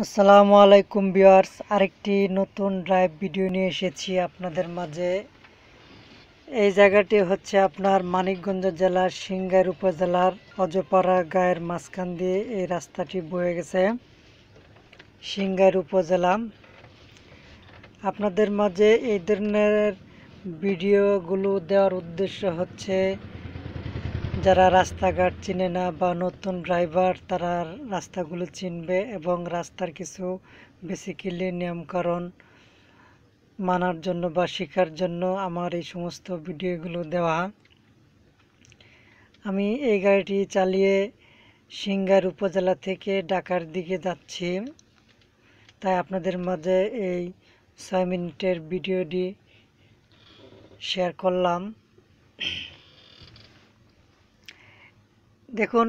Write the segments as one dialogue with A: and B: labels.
A: আসসালামু আলাইকুম ভিউয়ার্স, আরেকটি নতুন ড্রাইভ ভিডিও নিয়ে এসেছি আপনাদের মাঝে। এই জায়গাটি হচ্ছে আপনার মানিকগঞ্জ জেলার সিংগাইর উপজেলার অজপাড়া গায়ের মাঝখান দিয়ে এই রাস্তাটি বয়ে গেছে সিংগাইর উপজেলা। আপনাদের মাঝে এই ধরনের ভিডিওগুলো দেওয়ার উদ্দেশ্য হচ্ছে যারা রাস্তাঘাট চিনে না বা নতুন ড্রাইভার তারা রাস্তাগুলো চিনবে এবং রাস্তার কিছু বেসিক্যালি নিয়মকানুন মানার জন্য বা শেখার জন্য আমার এই সমস্ত ভিডিওগুলো দেওয়া। আমি এই গাড়িটি চালিয়ে সিংগাইর উপজেলা থেকে ঢাকার দিকে যাচ্ছি, তাই আপনাদের মাঝে এই 6 মিনিটের ভিডিওটি শেয়ার করলাম। দেখুন,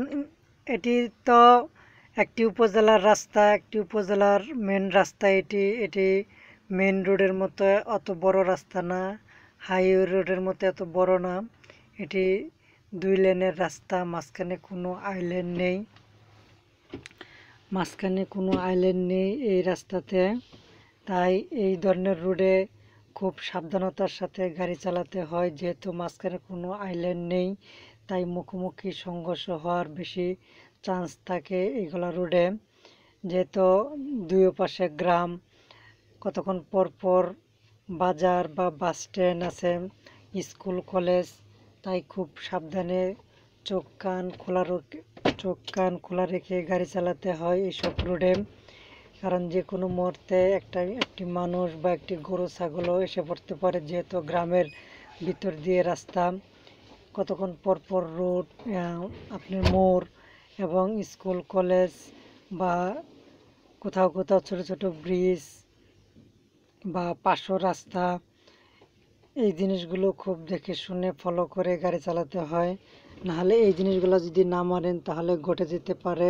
A: এটি তো একটি উপজেলার রাস্তা, একটি উপজেলার মেন রাস্তা। এটি মেন রোডের মতো অত বড় রাস্তা না, হাইওয়ে রোডের মতো এত বড় না। এটি 2 লেনের রাস্তা, মাঝখানে কোনো আইল্যান্ড নেই এই রাস্তাতে। তাই এই ধরনের রোডে খুব সাবধানতার সাথে গাড়ি চালাতে হয়, যেহেতু মাঝখানে কোনো আইল্যান্ড নেই। তাই মুখোমুখি সংঘর্ষ হওয়ার বেশি চান্স থাকে এইগুলা রোডে, যেহেতু দুই পাশে গ্রাম, কতক্ষণ পর পর বাজার বা বাস স্ট্যান্ড আছে, স্কুল কলেজ। তাই খুব সাবধানে চোখ কান খোলা রেখে গাড়ি চালাতে হয় এইসব রোডে। কারণ যে কোনো মুহূর্তে একটি মানুষ বা একটি গরু ছাগলও এসে পড়তে পারে, যেহেতু গ্রামের ভিতর দিয়ে রাস্তা। কতক্ষণ পর পর রোড, আপনার মোড় এবং স্কুল কলেজ বা কোথাও কোথাও ছোট ছোট ব্রিজ বা পাশো রাস্তা, এই জিনিসগুলো খুব দেখে শুনে ফলো করে গাড়ি চালাতে হয়। নাহলে এই জিনিসগুলো যদি না মানেন তাহলে ঘটে যেতে পারে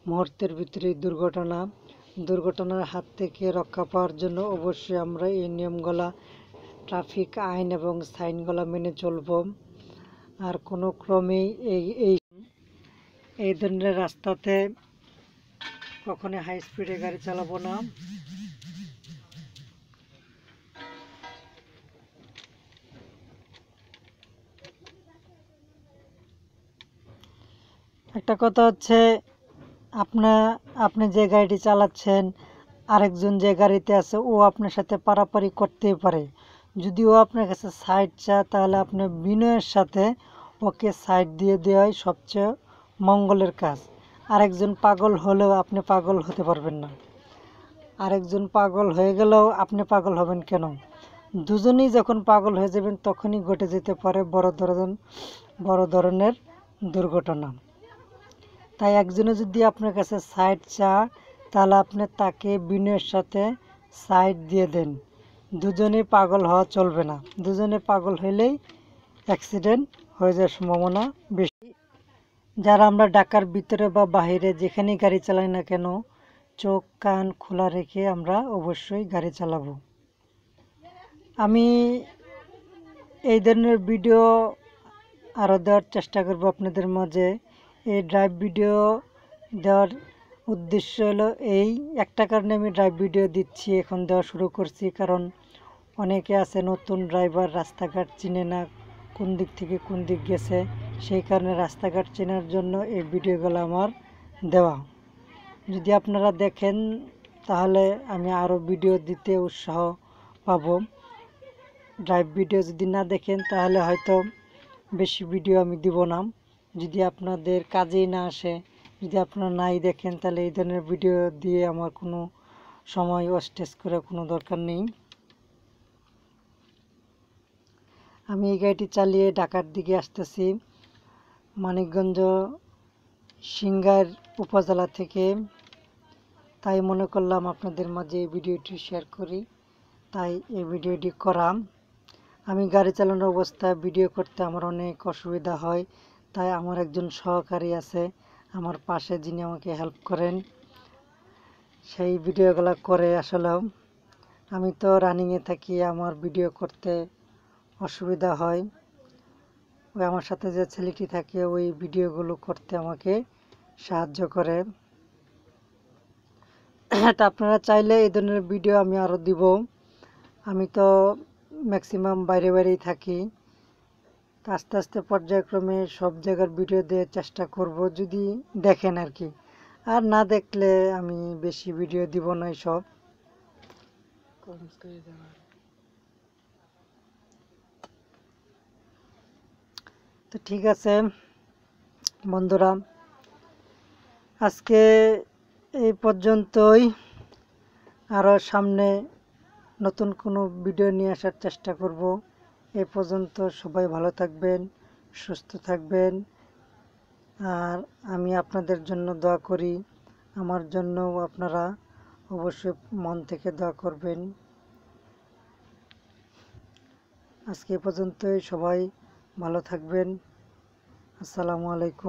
A: মুহূর্তের ভিতরে দুর্ঘটনার হাত থেকে রক্ষা পাওয়ার জন্য অবশ্যই আমরা এই নিয়মগুলা, ট্রাফিক আইন এবং সাইনগুলা মেনে চলব। আর কোনো ক্রমেই এই ধরনের রাস্তাতে কখনো হাই স্পিডে গাড়ি চালাবো না। একটা কথা হচ্ছে, আপনি যে গাড়িটি চালাচ্ছেন, আরেকজন যে গাড়িতে আছে ও আপনার সাথে পারাপারি করতেই পারে। যদি ও আপনার কাছে সাইড চায় তাহলে আপনি বিনয়ের সাথে ওকে সাইড দিয়ে দেওয়াই সবচেয়ে মঙ্গলের কাজ। আরেকজন পাগল হলেও আপনি পাগল হতে পারবেন না, আরেকজন পাগল হয়ে গেলেও আপনি পাগল হবেন কেন? দুজনেই যখন পাগল হয়ে যাবেন তখনই ঘটে যেতে পারে বড় ধরনের দুর্ঘটনা। তাই একজনে যদি আপনার কাছে সাইড চায় তাহলে আপনি তাকে বিনয়ের সাথে সাইড দিয়ে দেন। দুজনে পাগল হওয়া চলবে না, দুজনে পাগল হইলেই অ্যাক্সিডেন্ট হয়ে যাওয়ার সম্ভাবনা বেশি। যারা আমরা ঢাকার ভিতরে বা বাইরে যেখানেই গাড়ি চালাই না কেন, চোখ কান খোলা রেখে আমরা অবশ্যই গাড়ি চালাবো। আমি এই ধরনের ভিডিও আরও দেওয়ার চেষ্টা করব আপনাদের মাঝে। এই ড্রাইভ ভিডিও দেওয়ার উদ্দেশ্য হলো এই একটা কারণে আমি ড্রাইভ ভিডিও দিচ্ছি, এখন দেওয়া শুরু করছি। কারণ অনেকে আছে নতুন ড্রাইভার, রাস্তাঘাট চিনে না, কোন দিক থেকে কোন দিক গেছে। সেই কারণে রাস্তাঘাট চেনার জন্য এই ভিডিওগুলো আমার দেওয়া। যদি আপনারা দেখেন তাহলে আমি আরও ভিডিও দিতে উৎসাহ পাবো। ড্রাইভ ভিডিও যদি না দেখেন তাহলে হয়তো বেশি ভিডিও আমি দিব না। যদি আপনাদের কাজেই না আসে, যদি আপনারা নাই দেখেন, তাহলে এই ধরনের ভিডিও দিয়ে আমার কোনো সময় ওয়েস্টেজ করে কোনো দরকার নেই। আমি এই গাড়িটি চালিয়ে ঢাকার দিকে আসতেছি, মানিকগঞ্জ সিংগাইর উপজেলা থেকে। তাই মনে করলাম আপনাদের মাঝে এই ভিডিওটি শেয়ার করি, তাই এই ভিডিওটি করা। আমি গাড়ি চালানোর অবস্থায় ভিডিও করতে আমার অনেক অসুবিধা হয়, তাই আমার একজন সহকারী আছে আমার পাশে, যিনি আমাকে হেল্প করেন, সেই ভিডিওগুলো করে। আসলেও আমি তো রানিংয়ে থাকি, আমার ভিডিও করতে অসুবিধা হয়। ওই আমার সাথে যে ছেলেটি থাকে ওই ভিডিওগুলো করতে আমাকে সাহায্য করে। তা আপনারা চাইলে এই ধরনের ভিডিও আমি আরও দিব। আমি তো ম্যাক্সিমাম বাইরে বাইরেই থাকি, তা আস্তে আস্তে পর্যায়ক্রমে সব জায়গার ভিডিও দেওয়ার চেষ্টা করব, যদি দেখেন আর কি। আর না দেখলে আমি বেশি ভিডিও দিব না সব। তো ঠিক আছে বন্ধুরা, আজকে এই পর্যন্তই। আরও সামনে নতুন কোনো ভিডিও নিয়ে আসার চেষ্টা করব। এ পর্যন্ত সবাই ভালো থাকবেন, সুস্থ থাকবেন। আর আমি আপনাদের জন্য দোয়া করি, আমার জন্যও আপনারা অবশ্যই মন থেকে দোয়া করবেন। আজকে এ পর্যন্তই, সবাই ভালো থাকবেন। আসসালামু আলাইকুম।